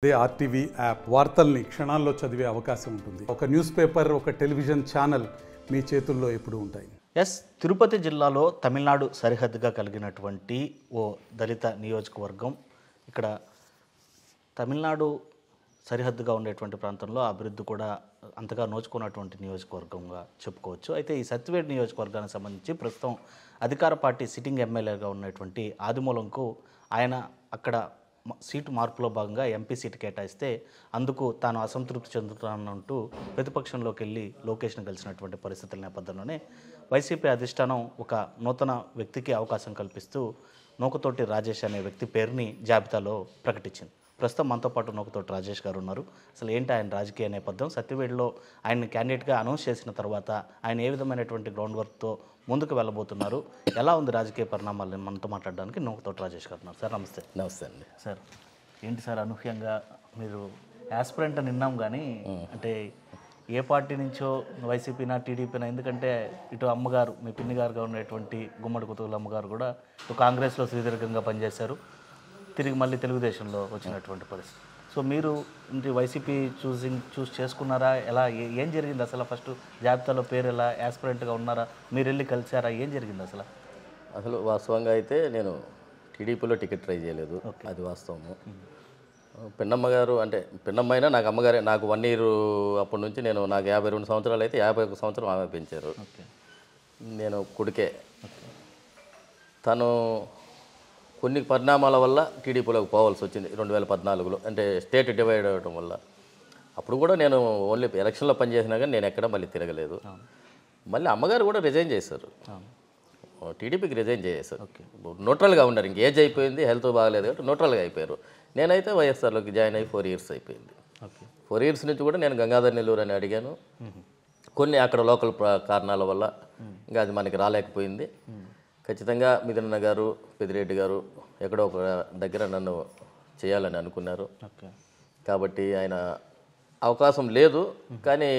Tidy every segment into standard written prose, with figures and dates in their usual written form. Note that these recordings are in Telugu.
అదే ఆర్టీవీ యాప్ వార్తల్ని క్షణాల్లో చదివే అవకాశం ఉంటుంది. ఒక న్యూస్ పేపర్, ఒక టెలివిజన్ ఛానల్ మీ చేతుల్లో ఎప్పుడూ ఉంటాయి. తిరుపతి జిల్లాలో తమిళనాడు సరిహద్దుగా కలిగినటువంటి ఓ దళిత నియోజకవర్గం. ఇక్కడ తమిళనాడు సరిహద్దుగా ఉండేటువంటి ప్రాంతంలో అభివృద్ధి కూడా అంతగా నోచుకున్నటువంటి నియోజకవర్గంగా చెప్పుకోవచ్చు. అయితే ఈ సత్యవేడ్ నియోజకవర్గానికి సంబంధించి ప్రస్తుతం అధికార పార్టీ సిట్టింగ్ ఎమ్మెల్యేగా ఉన్నటువంటి ఆదిమూలంకు ఆయన అక్కడ సీటు మార్పులో భాగంగా ఎంపీ సీటు కేటాయిస్తే అందుకు తాను అసంతృప్తి చెందుతానంటూ ప్రతిపక్షంలోకి వెళ్ళి లోకేష్ను కలిసినటువంటి పరిస్థితుల నేపథ్యంలోనే వైసీపీ అధిష్టానం ఒక నూతన వ్యక్తికి అవకాశం కల్పిస్తూ నూకతోటి రాజేష్ అనే వ్యక్తి పేరుని జాబితాలో ప్రకటించింది. ప్రస్తుతం మనతో పాటు నూకతోటి రాజేష్ గారు ఉన్నారు. అసలు ఏంటి ఆయన రాజకీయ నేపథ్యం, సత్యవేడ్లో ఆయన క్యాండిడేట్గా అనౌన్స్ చేసిన తర్వాత ఆయన ఏ విధమైనటువంటి గ్రౌండ్ వర్క్తో ముందుకు వెళ్ళబోతున్నారు, ఎలా ఉంది రాజకీయ పరిణామాలను మనతో మాట్లాడడానికి నూకతోటి రాజేష్ గారు ఉన్నారు. సార్ నమస్తే. నమస్తే అండి. సార్ ఏంటి సార్ అనూహ్యంగా మీరు యాస్పిరెంట్ అని విన్నాం కానీ అంటే ఏ పార్టీ నుంచో వైసీపీనా టీడీపీనా, ఎందుకంటే ఇటు అమ్మగారు మీ పిన్ని గారుగా ఉండేటువంటి గుమ్మడి కుతుగుల అమ్మగారు కూడా ఇటు కాంగ్రెస్లో సుదీర్ఘంగా పనిచేశారు, తిరిగి మళ్ళీ తెలుగుదేశంలో వచ్చినటువంటి పరిస్థితి. సో మీరు ఇంటి వైసీపీ చూస్ చేసుకున్నారా, ఎలా ఏం జరిగింది అసలు? ఫస్ట్ జాబితాలో పేరు ఎలా, యాస్పిరెంట్గా ఉన్నారా, మీరు వెళ్ళి కలిసారా, ఏం జరిగింది అసలు? అసలు వాస్తవంగా అయితే నేను టీడీపీలో టికెట్ ట్రై చేయలేదు, అది వాస్తవము. పిన్నమ్మ గారు అంటే పిన్నమ్మ అయినా నాకు అమ్మగారే. నాకు 1 year అప్పటి నుంచి నాకు 52 సంవత్సరాలు అయితే 51 సంవత్సరం ఆమె పెంచారు. నేను కొడుకే. తను కొన్ని పరిణామాల వల్ల టీడీపీలోకి పోవాల్సి వచ్చింది 2014లో, అంటే స్టేట్ డివైడ్ అవ్వడం వల్ల. అప్పుడు కూడా నేను ఓన్లీ ఎలక్షన్లో పనిచేసినా కానీ నేను ఎక్కడ మళ్ళీ తిరగలేదు. మళ్ళీ అమ్మగారు కూడా రిజైన్ చేశారు, టీడీపీకి రిజైన్ చేశారు. న్యూట్రల్గా ఉన్నారు, ఇంక ఏజ్ అయిపోయింది, హెల్త్ బాగలేదు కాబట్టి న్యూట్రల్గా అయిపోయారు. నేనైతే వైఎస్ఆర్లోకి జాయిన్ అయ్యి 4 years అయిపోయింది. 4 years నుంచి కూడా నేను గంగాధర్ నెల్లూరు అని అడిగాను. కొన్ని అక్కడ లోకల్ కారణాల వల్ల ఇంకా అది మనకి రాలేకపోయింది. ఖచ్చితంగా మిథునన్న గారు, పెద్దిరెడ్డి గారు ఎక్కడో ఒక దగ్గర నన్ను చేయాలని అనుకున్నారు. కాబట్టి ఆయన అవకాశం లేదు. కానీ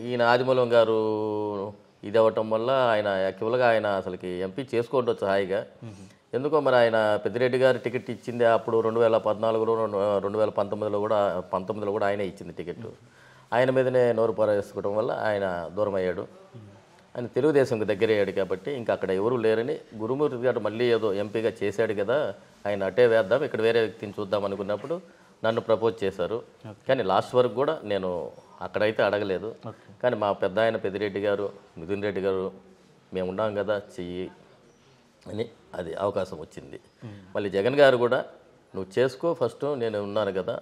ఈయన ఆదిమూలం గారు ఇది అవ్వటం వల్ల ఆయన యాక్చువల్గా ఆయన అసలుకి ఎంపీ చేసుకోవచ్చు హాయిగా. ఎందుకో మరి ఆయన పెద్దిరెడ్డి గారు టికెట్ ఇచ్చింది అప్పుడు 2014లో 2019లో కూడా ఆయనే ఇచ్చింది టికెట్. ఆయన మీదనే నోరు పారేసుకోవడం వల్ల ఆయన దూరం అయ్యాడు. ఆయన తెలుగుదేశంకి దగ్గర అయ్యాడు కాబట్టి ఇంకా అక్కడ ఎవరు లేరని గురుమూర్తి గారు మళ్ళీ ఏదో ఎంపీగా చేశాడు కదా, ఆయన అటే వేద్దాం, ఇక్కడ వేరే వ్యక్తిని చూద్దాం అనుకున్నప్పుడు నన్ను ప్రపోజ్ చేశారు. కానీ లాస్ట్ వరకు కూడా నేను అక్కడైతే అడగలేదు. కానీ మా పెద్ద ఆయన పెద్దిరెడ్డి గారు, మిథున్ రెడ్డి గారు మేము ఉన్నాం కదా చెయ్యి అని అది అవకాశం వచ్చింది. మళ్ళీ జగన్ గారు కూడా నువ్వు చేసుకో ఫస్ట్, నేనున్నాను కదా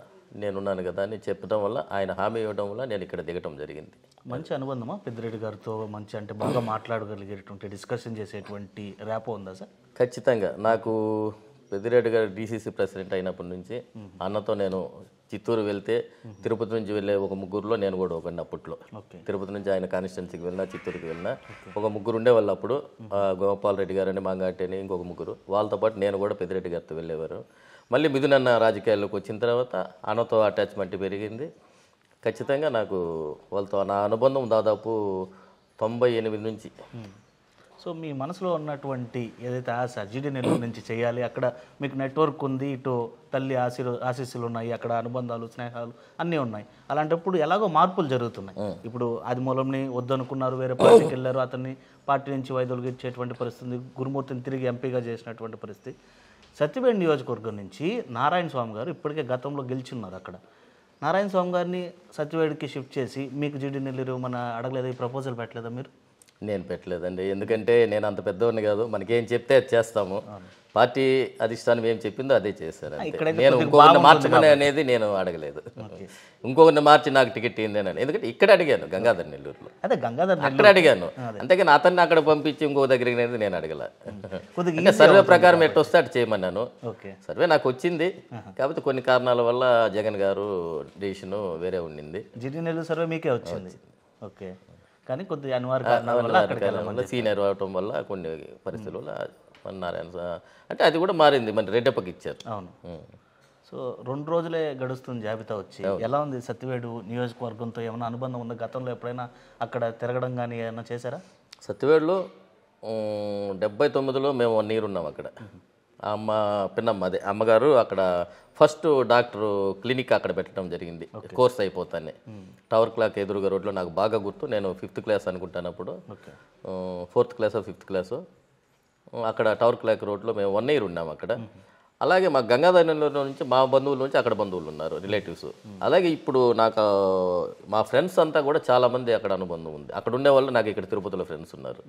అని చెప్పడం వల్ల, ఆయన హామీ ఇవ్వడం వల్ల నేను ఇక్కడ దిగటం జరిగింది. మంచి అనుబంధమా పెద్దిరెడ్డి గారితో? మంచి అంటే బాగా మాట్లాడగలిగేటువంటి, డిస్కషన్ చేసేటువంటి ర్యాపో ఉందా సార్? ఖచ్చితంగా. నాకు పెద్దిరెడ్డి గారు డీసీసీ ప్రెసిడెంట్ అయినప్పటి నుంచి అన్నతో నేను చిత్తూరు వెళ్తే తిరుపతి నుంచి వెళ్ళే ఒక ముగ్గురులో నేను కూడా ఒకటి. అప్పట్లో తిరుపతి నుంచి ఆయన కాన్స్టిట్యున్సీకి వెళ్ళినా, చిత్తూరుకి వెళ్ళినా ఒక ముగ్గురు ఉండేవాళ్ళు. అప్పుడు గోపాల్ రెడ్డి గారు అని, మాంగాటి అని ఇంకొక ముగ్గురు, వాళ్ళతో పాటు నేను కూడా పెద్దిరెడ్డి గారితో వెళ్ళేవారు. మళ్ళీ మిథునన్న రాజకీయాల్లోకి వచ్చిన తర్వాత అన్నతో అటాచ్మెంట్ పెరిగింది. ఖచ్చితంగా నాకు వాళ్ళతో నా అనుబంధం దాదాపు 98 నుంచి. సో మీ మనసులో ఉన్నటువంటి ఏదైతే ఆశ జీడీ నెల్లూరు నుంచి చేయాలి, అక్కడ మీకు నెట్వర్క్ ఉంది, ఇటు తల్లి ఆశీస్సులు ఉన్నాయి, అక్కడ అనుబంధాలు, స్నేహాలు అన్నీ ఉన్నాయి, అలాంటప్పుడు ఎలాగో మార్పులు జరుగుతున్నాయి. ఇప్పుడు ఆదిమూలంని వద్దనుకున్నారు, వేరే పార్టీకి వెళ్ళారు, అతన్ని పార్టీ నుంచి వైదొలిగించేటువంటి పరిస్థితి, గురుమూర్తిని తిరిగి ఎంపీగా చేసినటువంటి పరిస్థితి. సత్యవేడ్ నియోజకవర్గం నుంచి నారాయణ స్వామి గారు ఇప్పటికే గతంలో గెలిచున్నారు. అక్కడ నారాయణ స్వామి గారిని సత్యవేడ్కి షిఫ్ట్ చేసి మీకు జీడీ నెల్లూరు మన అడగలేదా, ఈ ప్రపోజల్ పెట్టలేదా మీరు? నేను పెట్టలేదండి, ఎందుకంటే నేను అంత పెద్దవాడిని కాదు. మనకేం చెప్తే అది చేస్తాము. పార్టీ అధిష్టానం ఏం చెప్పిందో అదే చేశారు. నేను ఇంకొకరిని మార్చమని అనేది నేను అడగలేదు. ఇంకొకరిని మార్చి నాకు టికెట్ ఏందేనని, ఎందుకంటే ఇక్కడ అడిగాను గంగాధర్ నెల్లూరులో, అదే గంగాధర్ అక్కడ అడిగాను. అంతేగాని అతన్ని అక్కడ పంపించి ఇంకో దగ్గరికి అనేది నేను అడగల. అంటే సర్వే ప్రకారం ఎట్టు వస్తే అటు చేయమన్నాను. సర్వే నాకు వచ్చింది, కాకపోతే కొన్ని కారణాల వల్ల జగన్ గారు డెసిషన్ వేరే ఉండింది. జీడీ నెల్లూరు సర్వే మీకే వచ్చింది. ఓకే, కానీ కొద్దిగా అనివార్య సీనియర్ అవటం వల్ల కొన్ని పరిస్థితుల వల్ల నారాయణ అంటే అది కూడా మారింది. మరి రెడ్డప్పకి ఇచ్చారు. అవును. సో 2 రోజులే గడుస్తుంది జాబితా వచ్చి. ఎలా ఉంది సత్యవేడు నియోజకవర్గంతో? ఏమైనా అనుబంధం ఉందా? గతంలో ఎప్పుడైనా అక్కడ తిరగడం కానీ ఏమైనా చేశారా? సత్యవేడులో 79లో మేము 1 year ఉన్నాం అక్కడ. అమ్మ పిన్నమ్మ అదే అమ్మగారు అక్కడ ఫస్ట్ డాక్టర్ క్లినిక్ అక్కడ పెట్టడం జరిగింది కోర్స్ అయిపోతానే. టవర్ క్లాక్ ఎదురుగా రోడ్లో నాకు బాగా గుర్తు. నేను 5th క్లాస్ అనుకుంటాను అప్పుడు, 4th క్లాసో 5th క్లాసో. అక్కడ టవర్ క్లాక్ రోడ్లో మేము 1 year ఉన్నాము అక్కడ. అలాగే మా గంగాధరంలో నుంచి మా బంధువుల నుంచి అక్కడ బంధువులు ఉన్నారు, రిలేటివ్స్. అలాగే ఇప్పుడు నాకు మా ఫ్రెండ్స్ అంతా కూడా చాలామంది అక్కడ అనుబంధం ఉంది. అక్కడ ఉండేవాళ్ళు నాకు ఇక్కడ తిరుపతిలో ఫ్రెండ్స్ ఉన్నారు,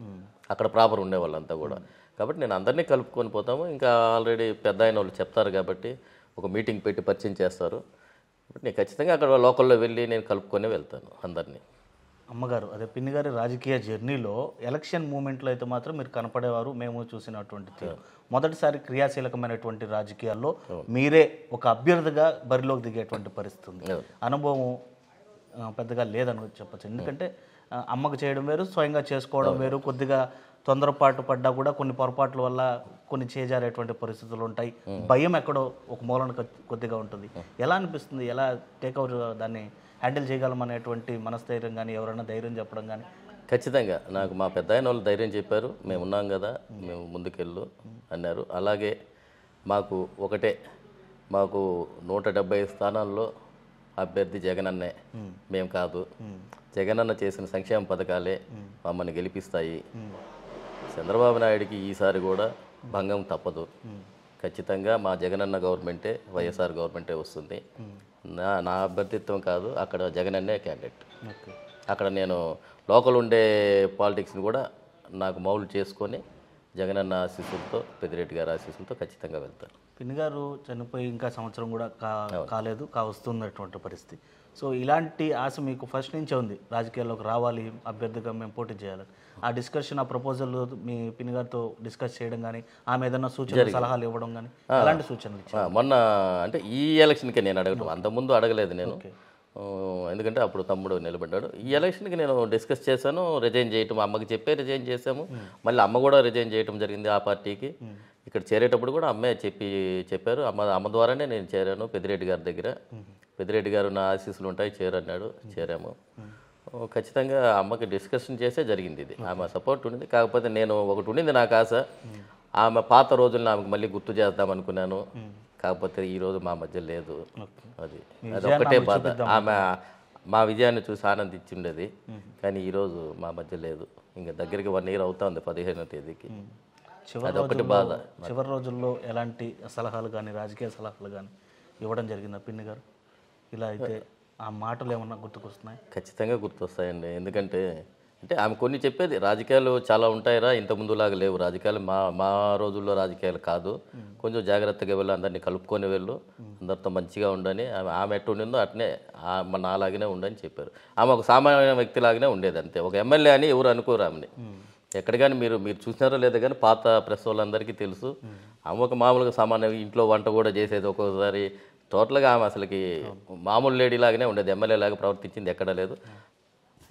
అక్కడ ప్రాపర్ ఉండేవాళ్ళంతా కూడా. కాబట్టి నేను అందరినీ కలుపుకొని పోతాము. ఇంకా ఆల్రెడీ పెద్ద అయిన వాళ్ళు చెప్తారు కాబట్టి ఒక మీటింగ్ పెట్టి పరిచయం చేస్తారు. నేను ఖచ్చితంగా అక్కడ లోకల్లో వెళ్ళి నేను కలుపుకొని వెళ్తాను అందరినీ. అమ్మగారు అదే పిన్ని గారి రాజకీయ జర్నీలో ఎలక్షన్ మూమెంట్లో అయితే మాత్రం మీరు కనపడేవారు, మేము చూసినటువంటి తీరు. మొదటిసారి క్రియాశీలకమైనటువంటి రాజకీయాల్లో మీరే ఒక అభ్యర్థిగా బరిలోకి దిగేటువంటి పరిస్థితి ఉంది. అనుభవం పెద్దగా లేదని చెప్పచ్చు. ఎందుకంటే అమ్మకు చేయడం వేరు, స్వయంగా చేసుకోవడం వేరు. కొద్దిగా తొందరపాటు పడ్డా కూడా కొన్ని పొరపాట్ల వల్ల కొన్ని చేజారేటువంటి పరిస్థితులు ఉంటాయి. భయం ఎక్కడో ఒక మూలన కొద్దిగా ఉంటుంది. ఎలా అనిపిస్తుంది, ఎలా టేక్ఓవర్ దాన్ని హ్యాండిల్ చేయగలమనేటువంటి మనస్థైర్యం కానీ, ఎవరైనా ధైర్యం చెప్పడం కానీ? ఖచ్చితంగా నాకు మా పెద్ద అయిన వాళ్ళు ధైర్యం చెప్పారు. మేము ఉన్నాం కదా, మేము ముందుకెళ్ళు అన్నారు. అలాగే మాకు ఒకటే, మాకు 175 స్థానాల్లో అభ్యర్థి జగనన్నే, మేము కాదు. జగనన్న చేసిన సంక్షేమ పథకాలే మమ్మల్ని గెలిపిస్తాయి. చంద్రబాబు నాయుడికి ఈసారి కూడా భంగం తప్పదు. ఖచ్చితంగా మా జగనన్న గవర్నమెంటే, వైఎస్ఆర్ గవర్నమెంటే వస్తుంది. నా అభ్యర్థిత్వం కాదు, అక్కడ జగనన్నే క్యాండిడేట్. అక్కడ నేను లోకల్ ఉండే పాలిటిక్స్ని కూడా నాకు మౌలు చేసుకొని జగనన్న ఆశీస్సులతో, పెద్దిరెడ్డి గారి ఆశీస్సులతో ఖచ్చితంగా వెళ్తాను. పిన్ని గారు చనిపోయి ఇంకా సంవత్సరం కూడా కాలేదు, వస్తున్నటువంటి పరిస్థితి. సో ఇలాంటి ఆశ మీకు ఫస్ట్ నుంచే ఉంది, రాజకీయాల్లోకి రావాలి, అభ్యర్థిగా మేము పోటీ చేయాలని. ఆ డిస్కషన్, ఆ ప్రపోజల్ మీ పిన్ని గారితో డిస్కస్ చేయడం కానీ, ఆమె ఏదైనా సూచనలు సలహాలు ఇవ్వడం కానీ, ఎలాంటి సూచనలు ఇచ్చారు? మొన్న అంటే ఈ ఎలక్షన్కే నేను అడగటం, అంతకుముందు అడగలేదు నేను. ఎందుకంటే అప్పుడు తమ్ముడు నిలబడ్డాడు. ఈ ఎలక్షన్కి నేను డిస్కస్ చేశాను, రిజైన్ చేయటం అమ్మకి చెప్పే రిజైన్ చేశాము. మళ్ళీ అమ్మ కూడా రిజైన్ చేయటం జరిగింది ఆ పార్టీకి. ఇక్కడ చేరేటప్పుడు కూడా అమ్మే చెప్పారు. అమ్మ ద్వారానే నేను చేరాను పెద్దిరెడ్డి గారి దగ్గర. పెద్దిరెడ్డి గారు నా ఆశీస్సులు ఉంటాయి చేరన్నాడు, చేరాము. ఖచ్చితంగా అమ్మకి డిస్కషన్ చేసే జరిగింది ఇది. ఆమె సపోర్ట్ ఉండింది. కాకపోతే నేను ఒకటి ఉండింది నాకు ఆశ, ఆమె పాత రోజులను ఆమెకు మళ్ళీ గుర్తు చేద్దాం అనుకున్నాను. కాకపోతే ఈరోజు మా మధ్య లేదు. అది ఒక్కటే బాధ. ఆమె మా విజయాన్ని చూసి ఆనందించిండేది, కానీ ఈరోజు మా మధ్య లేదు. ఇంకా దగ్గరికి 1 year అవుతా ఉంది 15వ తేదీకి. అదొకటి బాధ. చివరి రోజుల్లో ఎలాంటి సలహాలు కానీ, రాజకీయ సలహాలు కానీ ఇవ్వడం జరిగిందా పిన్ని గారు? ఇలా అయితే ఆ మాటలు ఏమన్నా గుర్తుకొస్తున్నాయి? ఖచ్చితంగా గుర్తొస్తాయండి. ఎందుకంటే అంటే ఆమె కొన్ని చెప్పేది, రాజకీయాలు చాలా ఉంటాయిరా, ఇంత ముందులాగా లేవు రాజకీయాలు, మా రోజుల్లో రాజకీయాలు కాదు, కొంచెం జాగ్రత్తగా వెళ్ళు, అందరినీ కలుపుకొని వెళ్ళు, అందరితో మంచిగా ఉండని. ఆమె ఎట్టు ఉండిందో అట్నే నాలాగానే ఉండని చెప్పారు. ఆమె ఒక సామాన్య వ్యక్తిలాగానే ఉండేది అంతే. ఒక ఎమ్మెల్యే అని ఎవరు అనుకోరు ఆమెని. ఎక్కడ కానీ మీరు చూసినారో లేదో కానీ పాత ప్రెస్ వాళ్ళందరికీ తెలుసు. ఆమె ఒక మామూలుగా సామాన్య ఇంట్లో వంట కూడా చేసేది. ఒక్కొక్కసారి టోటల్గా ఆమె అసలుకి మామూలు లేడీ లాగానే ఉండేది, ఎమ్మెల్యే లాగా ప్రవర్తించింది ఎక్కడ లేదు.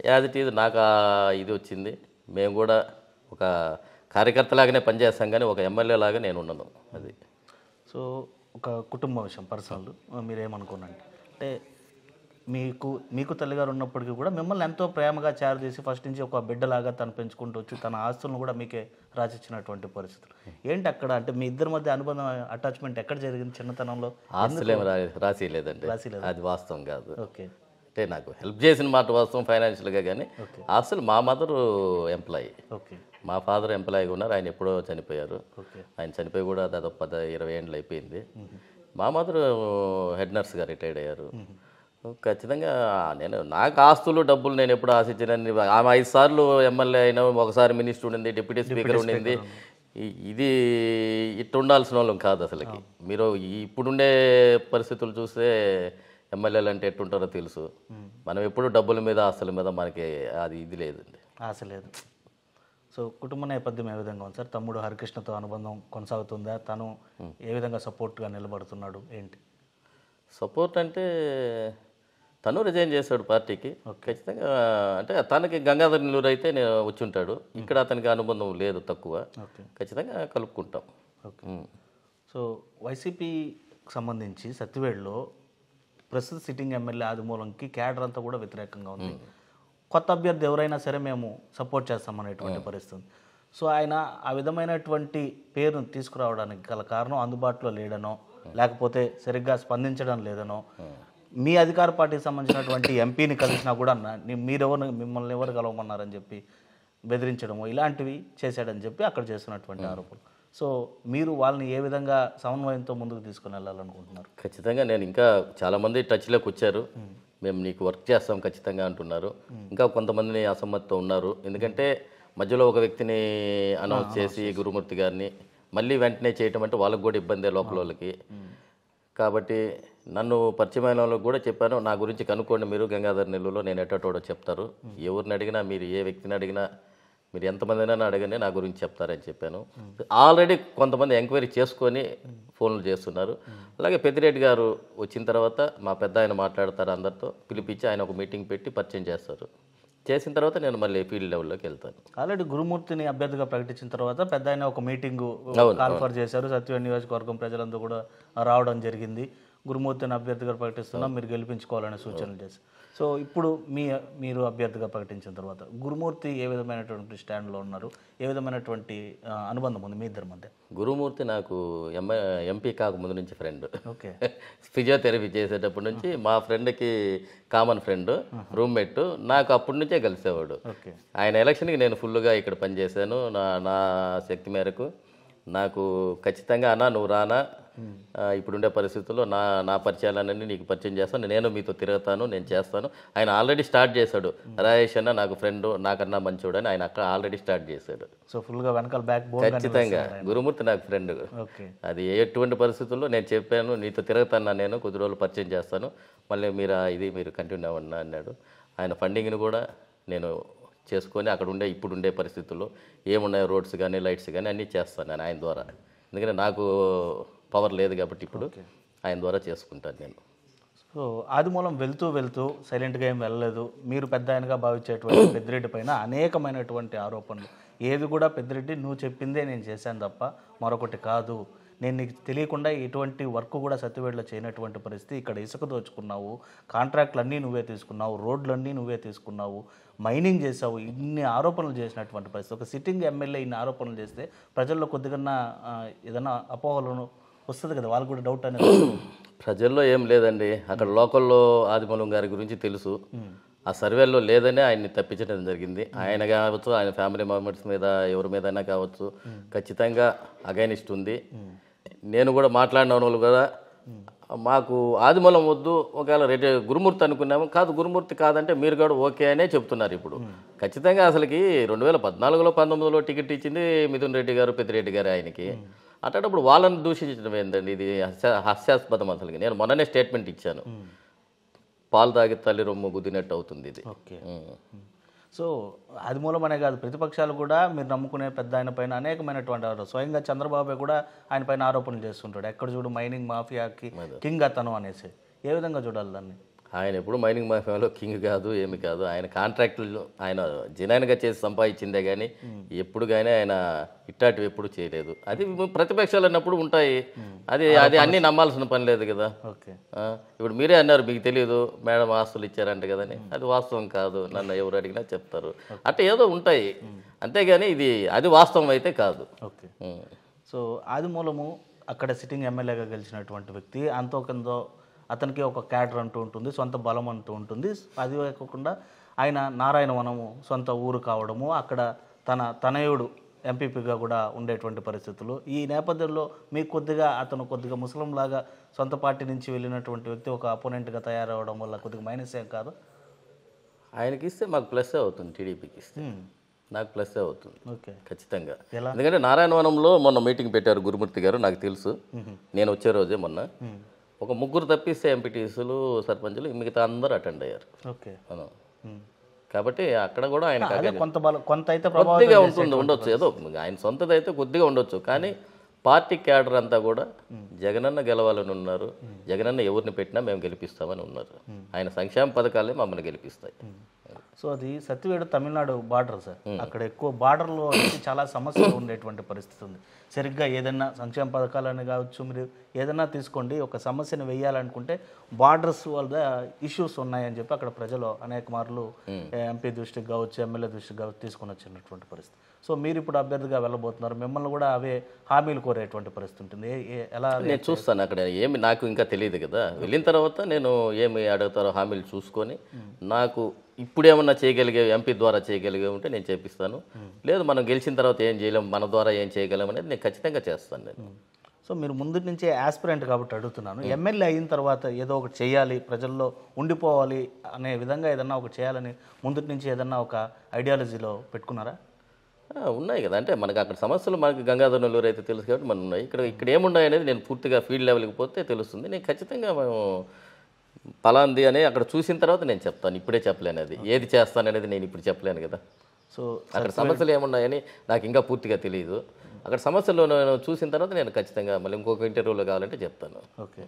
యాజ్ ఇట్ ఈజ్ నాకు ఇది వచ్చింది. మేము కూడా ఒక కార్యకర్తలాగానే పనిచేస్తాం, కానీ ఒక ఎమ్మెల్యే లాగా నేను ఉండను. అది. సో ఒక కుటుంబ విషయం, పర్సనల్, మీరేమనుకోనండి అంటే మీకు తల్లిగారు ఉన్నప్పటికీ కూడా మిమ్మల్ని ఎంతో ప్రేమగా చేరదీసి ఫస్ట్ నుంచి ఒక బిడ్డలాగా తను పెంచుకుంటూ వచ్చి తన ఆస్తులను కూడా మీకే రాసిచ్చినటువంటి పరిస్థితులు ఏంటి అక్కడ? అంటే మీ ఇద్దరి మధ్య అనుబంధం, అటాచ్మెంట్ ఎక్కడ జరిగింది చిన్నతనంలో? ఆస్తులేమో రాసిలేదండి, అది వాస్తవం కాదు. ఓకే. అంటే నాకు హెల్ప్ చేసిన మాట వాస్తవం ఫైనాన్షియల్గా, కానీ అసలు మా మదర్ ఎంప్లాయీ, మా ఫాదర్ ఎంప్లాయీగా ఉన్నారు. ఆయన ఎప్పుడో చనిపోయారు. ఆయన చనిపోయి కూడా దాదాపు 10-20 ఏళ్ళు అయిపోయింది. మా మదర్ హెడ్ నర్స్గా రిటైర్డ్ అయ్యారు. ఖచ్చితంగా నాకు ఆస్తులు డబ్బులు నేను ఎప్పుడు ఆశించినని. ఆమె 5 సార్లు ఎమ్మెల్యే అయినా, ఒకసారి మినిస్టర్ ఉండింది, డిప్యూటీ స్పీకర్ ఉండింది. ఇది ఇట్టు ఉండాల్సిన వాళ్ళం కాదు అసలుకి. మీరు ఇప్పుడుండే పరిస్థితులు చూస్తే ఎమ్మెల్యేలు అంటే ఎట్టుంటారో తెలుసు. మనం ఎప్పుడు డబ్బుల మీద, ఆస్తుల మీద మనకి అది ఇది లేదండి, ఆశ లేదు. సో కుటుంబ నేపథ్యం ఏ విధంగా ఉంది సార్? తమ్ముడు హరికృష్ణతో అనుబంధం కొనసాగుతుందా? తను ఏ విధంగా సపోర్ట్గా నిలబడుతున్నాడు, ఏంటి సపోర్ట్ అంటే? తను రిజైన్ చేశాడు పార్టీకి. ఖచ్చితంగా అంటే తనకి గంగాధర్ నెల్లూరు అయితే నేను వచ్చి ఉంటాడు. ఇక్కడ అతనికి అనుబంధం లేదు, తక్కువ. ఖచ్చితంగా కలుపుకుంటాం. సో వైసీపీకి సంబంధించి సత్తివేడులో ప్రస్తుత సిట్టింగ్ ఎమ్మెల్యే ఆదిమూలంకి క్యాడర్ అంతా కూడా వ్యతిరేకంగా ఉంది. కొత్త అభ్యర్థి ఎవరైనా సరే మేము సపోర్ట్ చేస్తామనేటువంటి పరిస్థితి. సో ఆయన ఆ విధమైనటువంటి పేరును తీసుకురావడానికి గల కారణం అందుబాటులో లేడనో లేకపోతే సరిగ్గా స్పందించడం లేదనో, మీ అధికార పార్టీకి సంబంధించినటువంటి ఎంపీని కలిసినా కూడా మిమ్మల్ని ఎవరు కలవమన్నారని చెప్పి బెదిరించడము ఇలాంటివి చేశాడని చెప్పి అక్కడ చేస్తున్నటువంటి ఆరోపణలు. సో మీరు వాళ్ళని ఏ విధంగా సమన్వయంతో ముందుకు తీసుకుని వెళ్ళాలనుకుంటున్నారు? ఖచ్చితంగా నేను ఇంకా చాలామంది టచ్లోకి వచ్చారు, మేము నీకు వర్క్ చేస్తాం ఖచ్చితంగా అంటున్నారు. ఇంకా కొంతమందిని అసమ్మతితో ఉన్నారు. ఎందుకంటే మధ్యలో ఒక వ్యక్తిని అనౌన్స్ చేసి గురుమూర్తి గారిని మళ్ళీ వెంటనే చేయటం అంటే వాళ్ళకి కూడా ఇబ్బందే లోకల్ వాళ్ళకి. కాబట్టి నన్ను పరిచయమైన వాళ్ళకి కూడా చెప్పాను, నా గురించి కనుక్కోండి మీరు గంగాధర్ నెల్లూరులో, నేను ఎట్టటోడో చెప్తారు. ఎవరిని అడిగినా, మీరు ఏ వ్యక్తిని అడిగినా, మీరు ఎంతమందినైనా అడగండి, నా గురించి చెప్తారని చెప్పాను. ఆల్రెడీ కొంతమంది ఎంక్వైరీ చేసుకొని ఫోన్లు చేస్తున్నారు. అలాగే పెద్దిరెడ్డి గారు వచ్చిన తర్వాత మా పెద్ద ఆయన మాట్లాడతారు, అందరితో పిలిపించి ఆయన ఒక మీటింగ్ పెట్టి పరిచయం చేస్తారు. చేసిన తర్వాత నేను మళ్ళీ ఫీల్డ్ లెవెల్లోకి వెళ్తాను. ఆల్రెడీ గురుమూర్తిని అభ్యర్థిగా ప్రకటించిన తర్వాత పెద్ద ఆయన ఒక మీటింగు కాల్ఫర్ చేశారు. సత్యవేడి నియోజకవర్గం ప్రజలందరూ కూడా రావడం జరిగింది. గురుమూర్తిని అభ్యర్థిగా ప్రకటిస్తున్నా, మీరు గెలిపించుకోవాలనే సూచనలు చేశారు. సో ఇప్పుడు మీరు అభ్యర్థిగా ప్రకటించిన తర్వాత గురుమూర్తి ఏ విధమైనటువంటి స్టాండ్లో ఉన్నారు? ఏ విధమైనటువంటి అనుబంధం ఉంది మీ ఇద్దరి మధ్య? గురుమూర్తి నాకు ఎంపీ కాకముందు నుంచి ఫ్రెండ్. ఓకే. ఫిజియోథెరపీ చేసేటప్పటి నుంచి మా ఫ్రెండ్కి కామన్ ఫ్రెండ్, రూమ్మేట్. నాకు అప్పటి నుంచే కలిసేవాడు. ఓకే. ఆయన ఎలక్షన్కి నేను ఫుల్గా ఇక్కడ పనిచేశాను నా శక్తి మేరకు. నాకు ఖచ్చితంగా అన్నా నువ్వు రానా, ఇప్పుడుండే పరిస్థితుల్లో నా పరిచయాలన్నీ నీకు పరిచయం చేస్తాను, నేను మీతో తిరుగుతాను, నేను చేస్తాను. ఆయన ఆల్రెడీ స్టార్ట్ చేశాడు. రాజేష్ అన్న నాకు ఫ్రెండ్, నాకన్నా మంచోడు అని ఆయన అక్కడ ఆల్రెడీ స్టార్ట్ చేశాడు. సో ఫుల్గా వెనకాల బ్యాక్ బోన్ ఖచ్చితంగా గురుమూర్తి నాకు ఫ్రెండ్. ఓకే. అది ఎటువంటి పరిస్థితుల్లో నేను చెప్పాను, నీతో తిరుగుతాను, నేను కొద్ది రోజులు పరిచయం చేస్తాను, మళ్ళీ మీరు కంటిన్యూ అవ్వండి అన్నాడు. ఆయన ఫండింగ్ని కూడా నేను చేసుకొని అక్కడ ఇప్పుడుండే పరిస్థితుల్లో ఏమున్నాయో రోడ్స్ కానీ లైట్స్ కానీ అన్నీ చేస్తాను నేను ఆయన ద్వారా. ఎందుకంటే నాకు పవర్ లేదు కాబట్టి ఇప్పుడు ఆయన ద్వారా చేసుకుంటాను నేను. సో ఆదిమూలం వెళ్తూ సైలెంట్గా ఏం వెళ్ళలేదు. మీరు పెద్ద ఆయనగా భావించేటువంటి పెద్దిరెడ్డి పైన అనేకమైనటువంటి ఆరోపణలు. ఏది కూడా పెద్దిరెడ్డి నువ్వు చెప్పిందే నేను చేశాను తప్ప మరొకటి కాదు, నేను నీకు తెలియకుండా ఎటువంటి వర్క్ కూడా సత్యవేడిలో చేయనటువంటి పరిస్థితి, ఇక్కడ ఇసుక దోచుకున్నావు, కాంట్రాక్ట్లన్నీ నువ్వే తీసుకున్నావు, రోడ్లన్నీ నువ్వే తీసుకున్నావు, మైనింగ్ చేసావు, ఇన్ని ఆరోపణలు చేసినటువంటి పరిస్థితి. ఒక సిట్టింగ్ ఎమ్మెల్యే ఇన్ని ఆరోపణలు చేస్తే ప్రజల్లో కొద్దిగా ఏదైనా అపోహలను వస్తుంది కదా, వాళ్ళు కూడా డౌట్ అనేది. ప్రజల్లో ఏం లేదండి, అక్కడ లోకల్లో ఆదిమూలం గారి గురించి తెలుసు. ఆ సర్వేలో లేదని ఆయన్ని తప్పించడం జరిగింది. ఆయన కావచ్చు, ఆయన ఫ్యామిలీ మెంబర్స్ మీద ఎవరి మీదైనా కావచ్చు, ఖచ్చితంగా అగైనిస్ట్ ఉంది. నేను కూడా మాట్లాడిన వాళ్ళు కూడా మాకు ఆదిమూలం వద్దు, ఒకవేళ గురుమూర్తి అనుకున్నాము, కాదు గురుమూర్తి కాదంటే మీరు కూడా ఓకే అనే చెప్తున్నారు. ఇప్పుడు ఖచ్చితంగా అసలుకి 2014లో 19లో టికెట్ ఇచ్చింది మిథున్ రెడ్డి గారు, పెద్దిరెడ్డి గారు ఆయనకి. అట్టేటప్పుడు వాళ్ళని దూషించడం ఏంటండి, ఇది హాస్యాస్పదం. అసలుకి నేను మొన్ననే స్టేట్మెంట్ ఇచ్చాను, పాలు తాగి తల్లి రొమ్ము గుద్దినట్టు అవుతుంది ఇది. ఓకే. సో ఆదిమూలం అనే కాదు, ప్రతిపక్షాలు కూడా మీరు నమ్ముకునే పెద్ద ఆయన పైన అనేకమైనటువంటి ఆరోపణలు. స్వయంగా చంద్రబాబు కూడా ఆయన పైన ఆరోపణలు చేస్తుంటాడు. ఎక్కడ చూడు మైనింగ్ మాఫియాకి కింగ్ అతను అనేసి. ఏ విధంగా చూడాలి దాన్ని? ఆయన ఎప్పుడు మైనింగ్ మాఫియాలో కింగ్ కాదు, ఏమి కాదు. ఆయన కాంట్రాక్టులు ఆయన జెన్యున్గా చేసి సంపాదించిందే కానీ ఎప్పుడు కానీ ఆయన ఇట్టాటివి ఎప్పుడు చేయలేదు. అది ప్రతిపక్షాలు అన్నప్పుడు ఉంటాయి, అది అన్నీ నమ్మాల్సిన పని లేదు కదా. ఓకే. ఇప్పుడు మీరే అన్నారు మీకు తెలియదు మేడం ఆస్తులు ఇచ్చారంట కదని, అది వాస్తవం కాదు, నన్ను ఎవరు అడిగినా చెప్తారు. అట్లా ఏదో ఉంటాయి, అంతేగాని అది వాస్తవం అయితే కాదు. ఓకే. సో ఆదిమూలము అక్కడ సిట్టింగ్ ఎమ్మెల్యేగా గెలిచినటువంటి వ్యక్తి, అంతో కొందో అతనికి ఒక క్యాడర్ అంటూ ఉంటుంది, సొంత బలం అంటూ ఉంటుంది. అది కాకుండా ఆయన నారాయణవనము సొంత ఊరు కావడము, అక్కడ తనయుడు ఎంపీపీగా కూడా ఉండేటువంటి పరిస్థితులు. ఈ నేపథ్యంలో మీకు అతను కొద్దిగా ముస్లింలాగా సొంత పార్టీ నుంచి వెళ్ళినటువంటి వ్యక్తి ఒక అపోనెంట్గా తయారవడం వల్ల కొద్దిగా మైనస్ ఏం కాదు? ఆయనకి ఇస్తే మాకు ప్లస్ అవుతుంది, టీడీపీకి ఇస్తే నాకు ప్లస్ అవుతుంది. ఓకే. ఖచ్చితంగా. ఎందుకంటే నారాయణవనంలో మొన్న మీటింగ్ పెట్టారు గురుమూర్తి గారు, నాకు తెలుసు, నేను వచ్చే రోజే మొన్న. ఒక 3 తప్పిస్తే ఎంపీటీసీలు సర్పంచులు మిగతా అందరూ అటెండ్ అయ్యారు. ఓకే. కాబట్టి అక్కడ కూడా ఆయన కొంత అయితే కొద్దిగా ఉండొచ్చు, ఏదో ఆయన సొంతది అయితే కొద్దిగా ఉండొచ్చు, కానీ పార్టీ క్యాడర్ అంతా కూడా జగనన్న గెలవాలని ఉన్నారు. జగనన్న ఎవరిని పెట్టినా మేము గెలిపిస్తామని ఉన్నారు. ఆయన సంక్షేమ పథకాలే మమ్మల్ని గెలిపిస్తాయి. సో అది సత్యవేడు తమిళనాడు బార్డర్ సార్. అక్కడ ఎక్కువ బార్డర్లో వచ్చి చాలా సమస్యలు ఉండేటువంటి పరిస్థితి ఉంది. సరిగ్గా ఏదైనా సంక్షేమ పథకాలని కావచ్చు, మీరు ఏదైనా తీసుకోండి, ఒక సమస్యను వేయాలనుకుంటే బార్డర్స్ వల్ల ఇష్యూస్ ఉన్నాయని చెప్పి అక్కడ ప్రజలు అనేక మార్లు ఎంపీ దృష్టికి కావచ్చు, ఎమ్మెల్యే దృష్టికి కావచ్చు తీసుకొని వచ్చినటువంటి పరిస్థితి. సో మీరు ఇప్పుడు అభ్యర్థిగా వెళ్ళబోతున్నారు, మిమ్మల్ని కూడా అవే హామీలు కోరేటువంటి పరిస్థితి ఉంటుంది. ఎలా నేను చూస్తాను అక్కడ ఏమి నాకు ఇంకా తెలియదు కదా. వెళ్ళిన తర్వాత నేను ఏమి అడుగుతారో హామీలు చూసుకొని నాకు ఇప్పుడు ఏమన్నా చేయగలిగే ఎంపీ ద్వారా చేయగలిగే ఉంటే నేను చేపిస్తాను. లేదు మనం గెలిచిన తర్వాత ఏం చేయలేము, మన ద్వారా ఏం చేయగలం అనేది నేను ఖచ్చితంగా చేస్తాను నేను. సో మీరు ముందు నుంచే యాస్పిరెంట్ కాబట్టి అడుగుతున్నాను, ఎమ్మెల్యే అయిన తర్వాత ఏదో ఒకటి చేయాలి, ప్రజల్లో ఉండిపోవాలి అనే విధంగా ఏదన్నా ఒకటి చేయాలని ముందు నుంచి ఏదన్నా ఒక ఐడియాలజీలో పెట్టుకున్నారా? ఉన్నాయి కదా, అంటే మనకు అక్కడ సమస్యలు మనకి గంగాధర నెల్లూరు అయితే తెలుసు కాబట్టి మనం ఉన్నాయి. ఇక్కడ ఏమున్నాయి అనేది నేను పూర్తిగా ఫీల్డ్ లెవెల్కి పోతే తెలుస్తుంది. నేను ఖచ్చితంగా మేము పలాంది అని అక్కడ చూసిన తర్వాత నేను చెప్తాను. ఇప్పుడే చెప్పలేను, అది ఏది చేస్తాననేది నేను ఇప్పుడు చెప్పలేను కదా. సో అక్కడ సమస్యలు ఏమున్నాయని నాకు ఇంకా పూర్తిగా తెలియదు. అక్కడ సమస్యలు నేను చూసిన తర్వాత నేను ఖచ్చితంగా మళ్ళీ ఇంకొక ఇంటర్వ్యూలో కావాలంటే చెప్తాను. ఓకే.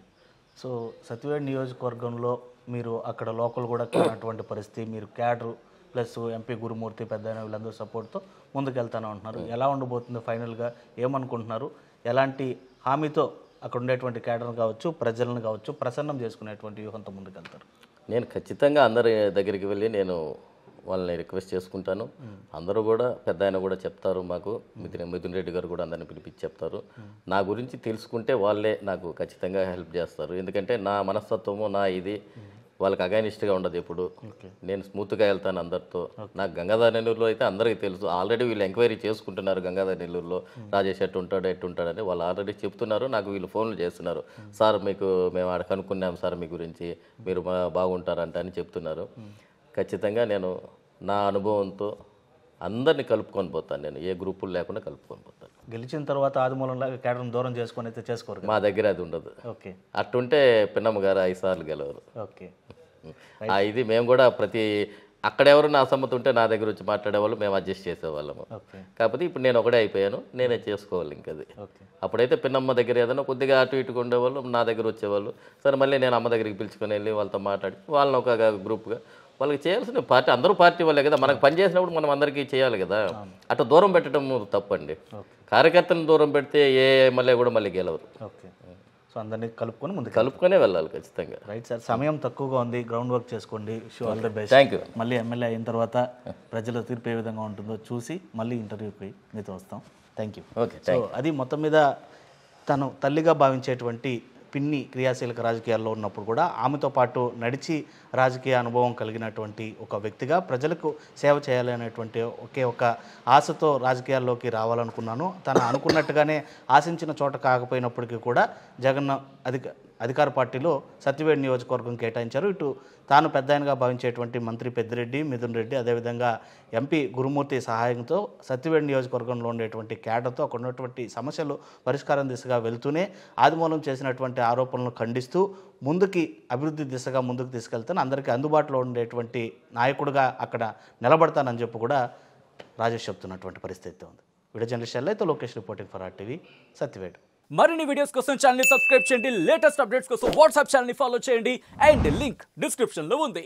సో సత్యవేడు నియోజకవర్గంలో మీరు అక్కడ లోకల్ కూడా కానటువంటి పరిస్థితి, మీరు క్యాడరు ప్లస్ ఎంపీ గురుమూర్తి పెద్ద వీళ్ళందరూ సపోర్ట్తో ముందుకెళ్తాను అంటున్నారు. ఎలా ఉండబోతుందో ఫైనల్గా ఏమనుకుంటున్నారు? ఎలాంటి హామీతో అక్కడ ఉండేటువంటి క్యాడర్ని కావచ్చు, ప్రజలను కావచ్చు ప్రసన్నం చేసుకునేటువంటి వ్యూహంతో ముందుకెళ్తారు? నేను ఖచ్చితంగా అందరి దగ్గరికి వెళ్ళి నేను వాళ్ళని రిక్వెస్ట్ చేసుకుంటాను. అందరూ కూడా పెద్ద ఆయన కూడా చెప్తారు, మాకు మిథున్ రెడ్డి గారు కూడా అందరిని పిలిపించి చెప్తారు. నా గురించి తెలుసుకుంటే వాళ్ళే నాకు ఖచ్చితంగా హెల్ప్ చేస్తారు. ఎందుకంటే నా మనస్తత్వము నా ఇది వాళ్ళకి అగైనిస్ట్గా ఉండదు. ఎప్పుడు నేను స్మూత్గా వెళ్తాను అందరితో. నాకు గంగాధర నెల్లూరులో అయితే అందరికీ తెలుసు, ఆల్రెడీ వీళ్ళు ఎంక్వైరీ చేసుకుంటున్నారు. గంగాధర నెల్లూరులో రాజేష్ ఎట్టుంటాడని వాళ్ళు ఆల్రెడీ చెప్తున్నారు. నాకు వీళ్ళు ఫోన్లు చేస్తున్నారు, సార్ మీకు మేము ఆడ కనుక్కున్నాం సార్ మీ గురించి, మీరు బాగుంటారంట అని చెప్తున్నారు. ఖచ్చితంగా నేను నా అనుభవంతో అందరినీ కలుపుకొని పోతాను. నేను ఏ గ్రూపులు లేకుండా కలుపుకొని పోతాను. గెలిచిన తర్వాత ఆదిమూలంలాగా క్యాడర్ని దూరం చేసుకొని అయితే చేసుకోరు. మా దగ్గర అది ఉండదు. ఓకే. అట్టుంటే పిన్నమ్మ గారు 5 సార్లు గెలవరు. ఓకే. ఇది మేము కూడా అక్కడెవరు నా అసమ్మతి ఉంటే నా దగ్గర వచ్చి మాట్లాడేవాళ్ళు, మేము అడ్జస్ట్ చేసేవాళ్ళము. కాకపోతే ఇప్పుడు నేను ఒకటే అయిపోయాను, నేనే చేసుకోవాలి ఇంకది. అప్పుడైతే పిన్నమ్మ దగ్గర ఏదైనా కొద్దిగా అటు ఇటుగా ఉండేవాళ్ళు, నా దగ్గర వచ్చేవాళ్ళు. సరే మళ్ళీ నేను అమ్మ దగ్గరికి పిలుచుకొని వెళ్ళి వాళ్ళతో మాట్లాడి వాళ్ళని ఒక గ్రూప్గా వాళ్ళకి చేయాల్సిన పార్టీ అందరూ పార్టీ వాళ్ళే కదా. మనకు పని చేసినప్పుడు మనం అందరికీ చేయాలి కదా. అట్లా దూరం పెట్టడం తప్పండి. కార్యకర్తలను దూరం పెడితే ఏ ఎమ్మెల్యే కూడా మళ్ళీ గెలవరు. ఓకే. సో అందరినీ కలుపుకొనే వెళ్ళాలి ఖచ్చితంగా. రైట్ సార్, సమయం తక్కువగా ఉంది, గ్రౌండ్ వర్క్ చేసుకోండి. All the best. Thank you. మళ్ళీ ఎమ్మెల్యే అయిన తర్వాత ప్రజల తీర్పు ఏ విధంగా ఉంటుందో చూసి మళ్ళీ ఇంటర్వ్యూకి మీతో వస్తాం. Thank you. ఓకే. సో అది మొత్తం మీద తను తల్లిగా భావించేటువంటి పిన్ని క్రియాశీలక రాజకీయాల్లో ఉన్నప్పుడు కూడా ఆమెతో పాటు నడిచి రాజకీయ అనుభవం కలిగినటువంటి ఒక వ్యక్తిగా ప్రజలకు సేవ చేయాలి అనేటువంటి ఒకే ఒక ఆశతో రాజకీయాల్లోకి రావాలనుకున్నాను. తను అనుకున్నట్టుగానే ఆశించిన చోట కాకపోయినప్పటికీ కూడా జగన్ అధికార పార్టీలో సత్యవేడు నియోజకవర్గం కేటాయించారు. ఇటు తాను పెద్ద ఆయనగా భావించేటువంటి మంత్రి పెద్దిరెడ్డి, మిథున్ రెడ్డి, అదేవిధంగా ఎంపీ గురుమూర్తి సహాయంతో సత్యవేడు నియోజకవర్గంలో ఉండేటువంటి క్యాడర్తో అక్కడ ఉన్నటువంటి సమస్యలు పరిష్కారం దిశగా వెళ్తూనే ఆదిమూలం చేసినటువంటి ఆరోపణలను ఖండిస్తూ ముందుకి అభివృద్ధి దిశగా ముందుకు తీసుకెళ్తాను, అందరికీ అందుబాటులో ఉండేటువంటి నాయకుడిగా అక్కడ నిలబడతానని చెప్పి కూడా రాజేష్ చెప్తున్నటువంటి పరిస్థితి ఉంది. వీడియో జర్నలిస్ట్ అయితే Lokesh reporting for RTV, Satyavedu. మరిన్ని వీడియోస్ కోసం ఛానల్ ని సబ్స్క్రైబ్ చేయండి, లేటెస్ట్ అప్డేట్స్ కోసం వాట్సాప్ ఛానల్ ని ఫాలో చేయండి అండ్ లింక్ డిస్క్రిప్షన్ లో ఉంది.